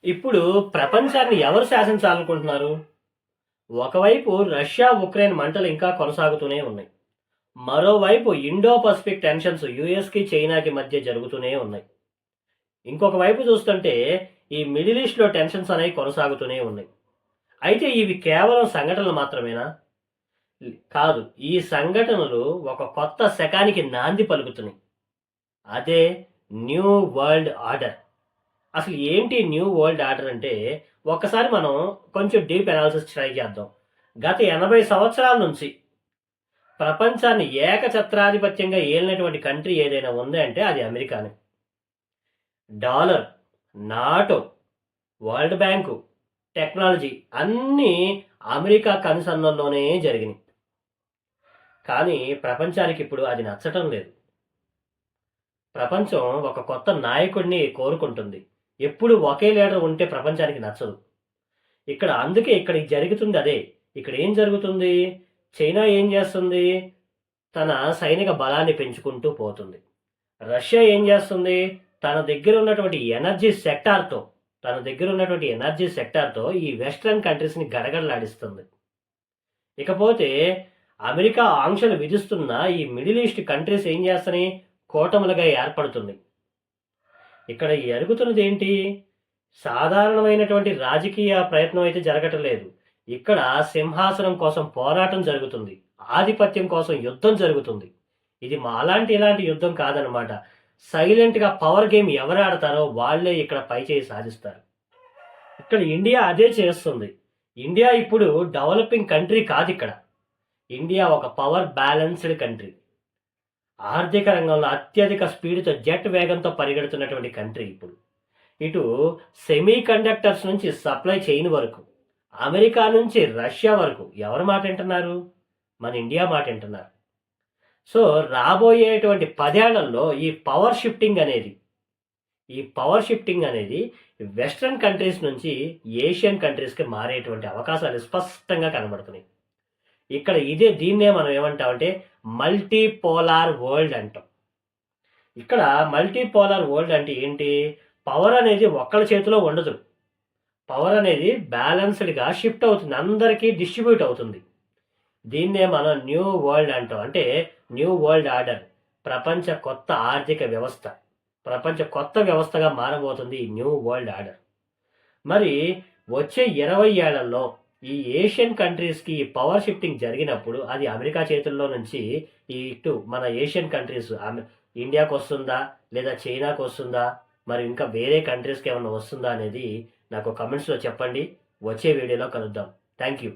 ఇప్పుడు ప్రపంచాన్ని ఎవరు శాసించాలనుకుంటున్నారు? ఒకవైపు రష్యా, ఉక్రెయిన్ మంటలు ఇంకా కొనసాగుతూనే ఉన్నాయి. మరోవైపు ఇండో పసిఫిక్ టెన్షన్స్ యూఎస్‌కి, చైనాకి మధ్య జరుగుతూనే ఉన్నాయి. ఇంకొక వైపు చూస్తుంటే ఈ మిడిల్ ఈస్ట్‌లో టెన్షన్స్ అనేవి కొనసాగుతూనే ఉన్నాయి. అయితే ఇవి కేవలం సంఘటనలు మాత్రమేనా? కాదు. ఈ సంఘటనలు ఒక కొత్త శకానికి నాంది పలుకుతున్నాయి. అదే న్యూ వరల్డ్ ఆర్డర్. అసలు ఏంటి న్యూ వరల్డ్ ఆర్డర్ అంటే, ఒక్కసారి మనం కొంచెం డీప్ అనాలిసిస్ ట్రై చేద్దాం. గత 80 సంవత్సరాల నుంచి ప్రపంచాన్ని ఏకఛత్రాధిపత్యంగా ఏలినటువంటి కంట్రీ ఏదైనా ఉంది అంటే అది అమెరికానే. Dollar, NATO, world bank, technology అన్నీ అమెరికా కనుసన్నల్లోనే జరిగినాయి. కానీ ప్రపంచానికి ఇప్పుడు అది నచ్చటం లేదు. ప్రపంచం ఒక కొత్త నాయకుడిని కోరుకుంటుంది. ఎప్పుడు ఒకే లీడర్ ఉంటే ప్రపంచానికి నచ్చదు. అందుకే ఇక్కడ జరుగుతుంది అదే. ఇక్కడ ఏం జరుగుతుంది? చైనా ఏం చేస్తుంది? తన సైనిక బలాన్ని పెంచుకుంటూ పోతుంది. రష్యా ఏం చేస్తుంది? తన దగ్గర ఉన్నటువంటి ఎనర్జీ సెక్టార్తో ఈ వెస్ట్రన్ కంట్రీస్ని గడగడలాడిస్తుంది. ఇకపోతే అమెరికా ఆంక్షలు విధిస్తున్న ఈ మిడిల్ ఈస్ట్ కంట్రీస్ ఏం చేస్తున్నాయి? కూటములుగా ఏర్పడుతుంది. ఇక్కడ జరుగుతున్నది ఏంటి? సాధారణమైనటువంటి రాజకీయ ప్రయత్నం అయితే జరగటం లేదు. ఇక్కడ సింహాసనం కోసం పోరాటం జరుగుతుంది. ఆధిపత్యం కోసం యుద్ధం జరుగుతుంది. ఇది ఇలాంటి యుద్ధం కాదనమాట. సైలెంట్గా పవర్ గేమ్ ఎవరు ఆడతారో వాళ్ళే ఇక్కడ పైచేయి సాధిస్తారు. ఇక్కడ ఇండియా అదే చేస్తుంది. ఇండియా ఇప్పుడు డెవలపింగ్ కంట్రీ కాదు. ఇండియా ఒక పవర్ బ్యాలెన్స్డ్ కంట్రీ. ఆర్థిక రంగంలో అత్యధిక స్పీడ్తో జెట్ వేగంతో పరిగెడుతున్నటువంటి కంట్రీ ఇప్పుడు. ఇటు సెమీ కండక్టర్స్ నుంచి సప్లై చైన్ వరకు, అమెరికా నుంచి రష్యా వరకు ఎవరు మాట వింటున్నారు? మన ఇండియా మాట వింటున్నారు. సో రాబోయేటువంటి 10 ఏళ్లలో ఈ పవర్ షిఫ్టింగ్ అనేది వెస్ట్రన్ కంట్రీస్ నుంచి ఏషియన్ కంట్రీస్కి మారేటువంటి అవకాశాలు స్పష్టంగా కనబడుతున్నాయి. దీన్నే మనం ఏమంటామంటే మల్టీపోలార్ వరల్డ్ అంటాం. ఇక్కడ మల్టీపోలార్ వరల్డ్ అంటే ఏంటి? పవర్ అనేది ఒక్కళ్ళ చేతిలో ఉండదు. పవర్ అనేది బ్యాలెన్స్డ్గా షిఫ్ట్ అవుతుంది, అందరికీ డిస్ట్రిబ్యూట్ అవుతుంది. దీన్నే మనం న్యూ వరల్డ్ అంటాం. అంటే న్యూ వరల్డ్ ఆర్డర్, ప్రపంచ కొత్త ఆర్థిక వ్యవస్థ, ప్రపంచ కొత్త వ్యవస్థగా మారబోతుంది ఈ న్యూ వరల్డ్ ఆర్డర్. మరి వచ్చే 20 ఏళ్లలో ఈ ఏషియన్ కంట్రీస్కి పవర్ షిఫ్టింగ్ జరిగినప్పుడు అది అమెరికా చేతుల్లో నుంచి ఇటు మన ఏషియన్ కంట్రీస్ ఇండియాకు వస్తుందా, లేదా చైనాకు వస్తుందా, మరి ఇంకా వేరే కంట్రీస్కి ఏమైనా వస్తుందా అనేది నాకు కమెంట్స్లో చెప్పండి. వచ్చే వీడియోలో కలుద్దాం. Thank you.